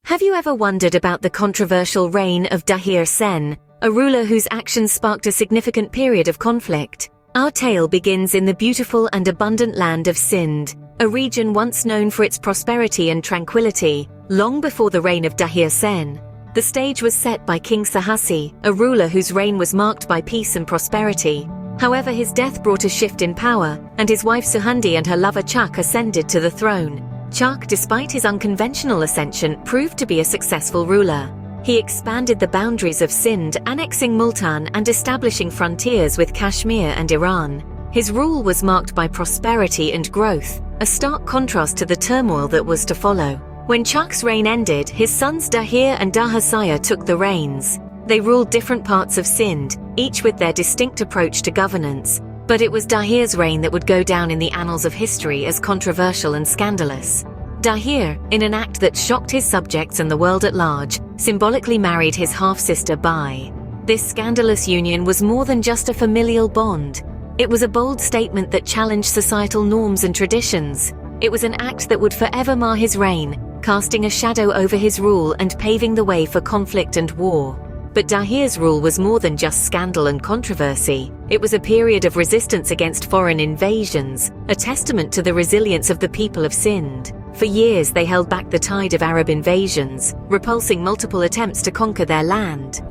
Have you ever wondered about the controversial reign of Dahir Sen, a ruler whose actions sparked a significant period of conflict? Our tale begins in the beautiful and abundant land of Sindh, a region once known for its prosperity and tranquility, long before the reign of Dahir Sen. The stage was set by King Sahasi, a ruler whose reign was marked by peace and prosperity. However, his death brought a shift in power, and his wife Suhandi and her lover Chak ascended to the throne. Chak, despite his unconventional ascension, proved to be a successful ruler. He expanded the boundaries of Sindh, annexing Multan and establishing frontiers with Kashmir and Iran. His rule was marked by prosperity and growth, a stark contrast to the turmoil that was to follow. When Chak's reign ended, his sons Dahir and Dahir took the reins. They ruled different parts of Sindh, each with their distinct approach to governance. But it was Dahir's reign that would go down in the annals of history as controversial and scandalous. Dahir, in an act that shocked his subjects and the world at large, symbolically married his half-sister Bai. This scandalous union was more than just a familial bond. It was a bold statement that challenged societal norms and traditions. It was an act that would forever mar his reign, casting a shadow over his rule and paving the way for conflict and war. But Dahir's rule was more than just scandal and controversy. It was a period of resistance against foreign invasions, a testament to the resilience of the people of Sindh. For years they held back the tide of Arab invasions, repulsing multiple attempts to conquer their land.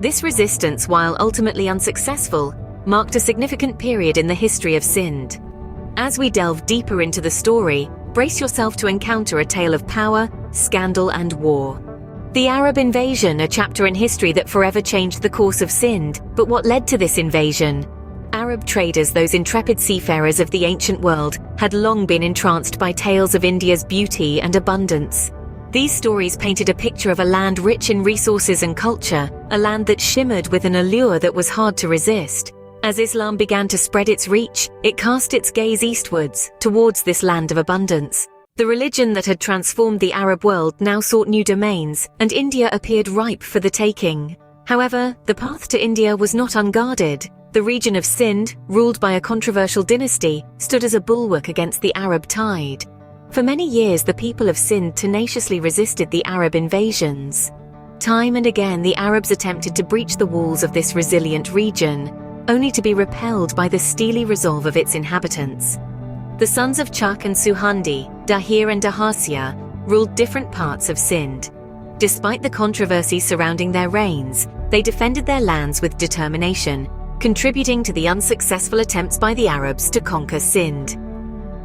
This resistance, while ultimately unsuccessful, marked a significant period in the history of Sindh. As we delve deeper into the story, brace yourself to encounter a tale of power, scandal and war. The Arab invasion, a chapter in history that forever changed the course of Sindh. But what led to this invasion? Arab traders, those intrepid seafarers of the ancient world, had long been entranced by tales of India's beauty and abundance. These stories painted a picture of a land rich in resources and culture, a land that shimmered with an allure that was hard to resist. As Islam began to spread its reach, it cast its gaze eastwards, towards this land of abundance. The religion that had transformed the Arab world now sought new domains, and India appeared ripe for the taking. However, the path to India was not unguarded. The region of Sindh, ruled by a controversial dynasty, stood as a bulwark against the Arab tide. For many years, the people of Sindh tenaciously resisted the Arab invasions. Time and again, the Arabs attempted to breach the walls of this resilient region, only to be repelled by the steely resolve of its inhabitants. The sons of Chak and Suhandi, Dahir and Dahir, ruled different parts of Sindh. Despite the controversy surrounding their reigns, they defended their lands with determination, contributing to the unsuccessful attempts by the Arabs to conquer Sindh.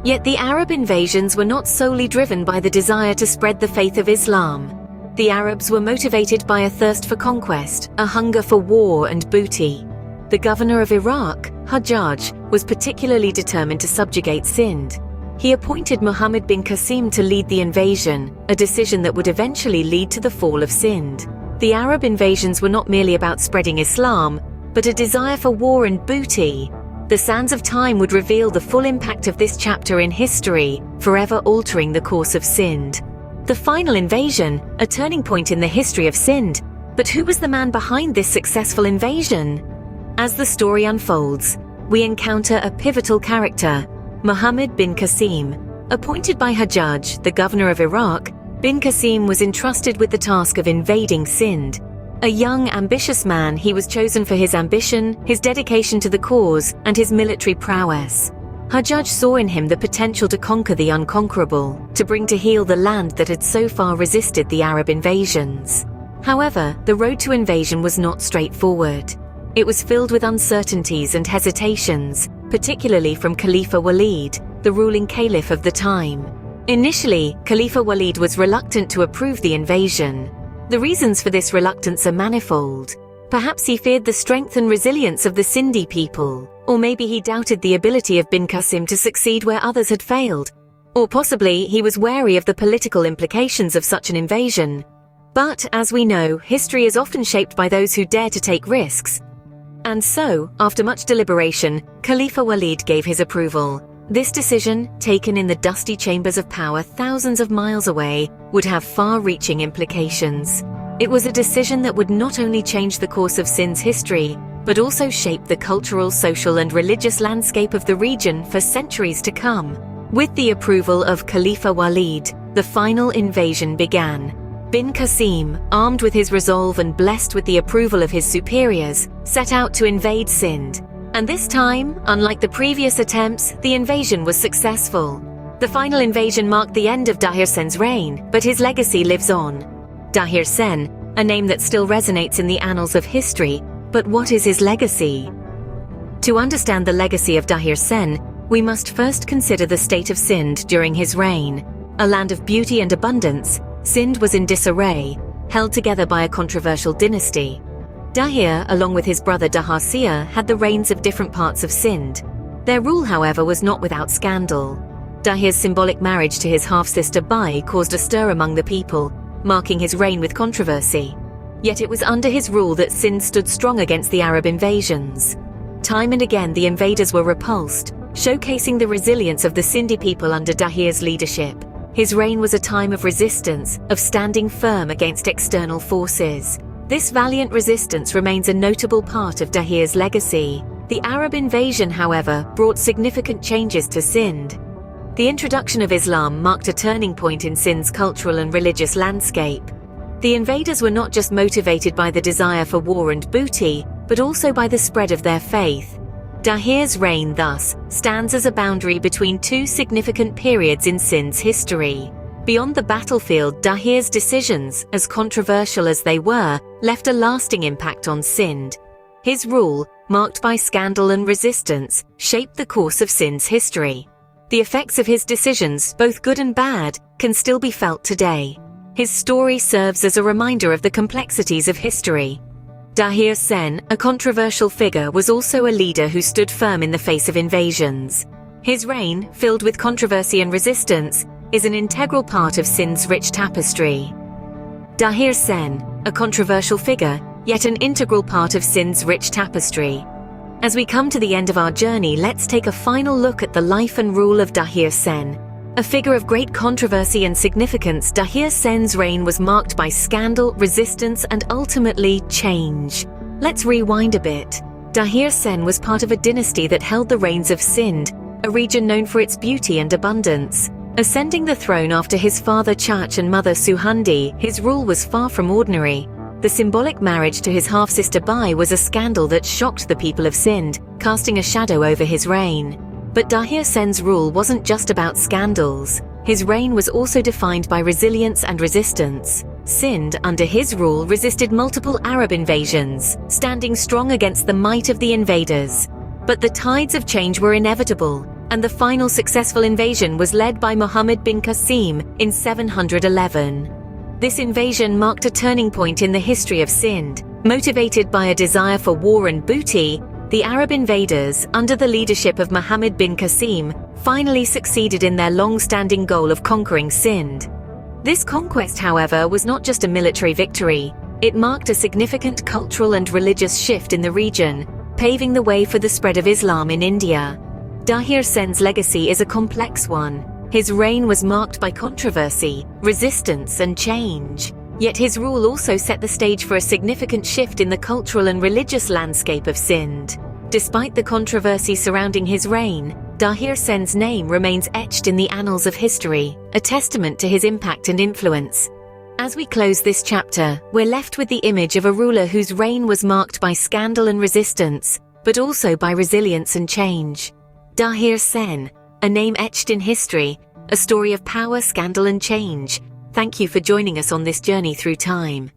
Yet the Arab invasions were not solely driven by the desire to spread the faith of Islam. The Arabs were motivated by a thirst for conquest, a hunger for war and booty. The governor of Iraq, Hajjaj, was particularly determined to subjugate Sindh. He appointed Muhammad bin Kasim to lead the invasion, a decision that would eventually lead to the fall of Sindh. The Arab invasions were not merely about spreading Islam, but a desire for war and booty. The sands of time would reveal the full impact of this chapter in history, forever altering the course of Sindh. The final invasion, a turning point in the history of Sindh. But who was the man behind this successful invasion? As the story unfolds, we encounter a pivotal character, Muhammad bin Kasim. Appointed by Hajjaj, the governor of Iraq, bin Kasim was entrusted with the task of invading Sindh. A young, ambitious man, he was chosen for his ambition, his dedication to the cause, and his military prowess. Hajjaj saw in him the potential to conquer the unconquerable, to bring to heel the land that had so far resisted the Arab invasions. However, the road to invasion was not straightforward. It was filled with uncertainties and hesitations, particularly from Khalifa Walid, the ruling caliph of the time. Initially, Khalifa Walid was reluctant to approve the invasion. The reasons for this reluctance are manifold. Perhaps he feared the strength and resilience of the Sindhi people, or maybe he doubted the ability of bin Kasim to succeed where others had failed, or possibly he was wary of the political implications of such an invasion. But, as we know, history is often shaped by those who dare to take risks. And so, after much deliberation, Khalifa Walid gave his approval. This decision, taken in the dusty chambers of power thousands of miles away, would have far-reaching implications. It was a decision that would not only change the course of Sindh's history, but also shape the cultural, social and religious landscape of the region for centuries to come. With the approval of Khalifa Walid, the final invasion began. bin Kasim, armed with his resolve and blessed with the approval of his superiors, set out to invade Sindh. And this time, unlike the previous attempts, the invasion was successful. The final invasion marked the end of Dahir Sen's reign, but his legacy lives on. Dahir Sen, a name that still resonates in the annals of history, but what is his legacy? To understand the legacy of Dahir Sen, we must first consider the state of Sindh during his reign. A land of beauty and abundance, Sindh was in disarray, held together by a controversial dynasty. Dahir, along with his brother Dahir Sen, had the reins of different parts of Sindh. Their rule, however, was not without scandal. Dahir's symbolic marriage to his half-sister Bai caused a stir among the people, marking his reign with controversy. Yet it was under his rule that Sindh stood strong against the Arab invasions. Time and again the invaders were repulsed, showcasing the resilience of the Sindhi people under Dahir's leadership. His reign was a time of resistance, of standing firm against external forces. This valiant resistance remains a notable part of Dahir's legacy. The Arab invasion, however, brought significant changes to Sindh. The introduction of Islam marked a turning point in Sindh's cultural and religious landscape. The invaders were not just motivated by the desire for war and booty, but also by the spread of their faith. Dahir's reign, thus, stands as a boundary between two significant periods in Sindh's history. Beyond the battlefield, Dahir's decisions, as controversial as they were, left a lasting impact on Sindh. His rule, marked by scandal and resistance, shaped the course of Sindh's history. The effects of his decisions, both good and bad, can still be felt today. His story serves as a reminder of the complexities of history. Dahir Sen, a controversial figure, was also a leader who stood firm in the face of invasions. His reign, filled with controversy and resistance, is an integral part of Sindh's rich tapestry. Dahir Sen, a controversial figure, yet an integral part of Sindh's rich tapestry. As we come to the end of our journey, let's take a final look at the life and rule of Dahir Sen. A figure of great controversy and significance, Dahir Sen's reign was marked by scandal, resistance, and ultimately change. Let's rewind a bit. Dahir Sen was part of a dynasty that held the reins of Sindh, a region known for its beauty and abundance. Ascending the throne after his father Chach and mother Suhandi, his rule was far from ordinary. The symbolic marriage to his half-sister Bai was a scandal that shocked the people of Sindh, casting a shadow over his reign. But Dahir Sen's rule wasn't just about scandals. His reign was also defined by resilience and resistance. Sindh, under his rule, resisted multiple Arab invasions, standing strong against the might of the invaders. But the tides of change were inevitable, and the final successful invasion was led by Muhammad bin Kasim in 711. This invasion marked a turning point in the history of Sindh. Motivated by a desire for war and booty, the Arab invaders, under the leadership of Muhammad bin Kasim, finally succeeded in their long-standing goal of conquering Sindh. This conquest, however, was not just a military victory. It marked a significant cultural and religious shift in the region, paving the way for the spread of Islam in India. Dahir Sen's legacy is a complex one. His reign was marked by controversy, resistance, and change. Yet his rule also set the stage for a significant shift in the cultural and religious landscape of Sindh. Despite the controversy surrounding his reign, Dahir Sen's name remains etched in the annals of history, a testament to his impact and influence. As we close this chapter, we're left with the image of a ruler whose reign was marked by scandal and resistance, but also by resilience and change. Dahir Sen, a name etched in history, a story of power, scandal, and change. Thank you for joining us on this journey through time.